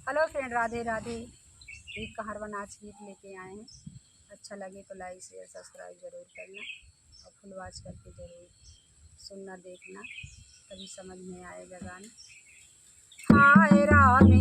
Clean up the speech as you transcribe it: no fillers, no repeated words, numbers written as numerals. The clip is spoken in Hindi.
Hello friend, Radhe Radhe. एक कहारवा नाच गीत लेके आए हैं। अच्छा लगे तो लाइक शेयर सब्सक्राइब ज़रूर करना और फुल वॉच करके ज़रूर सुनना देखना, तभी समझ में आएगा गाना। हाय राम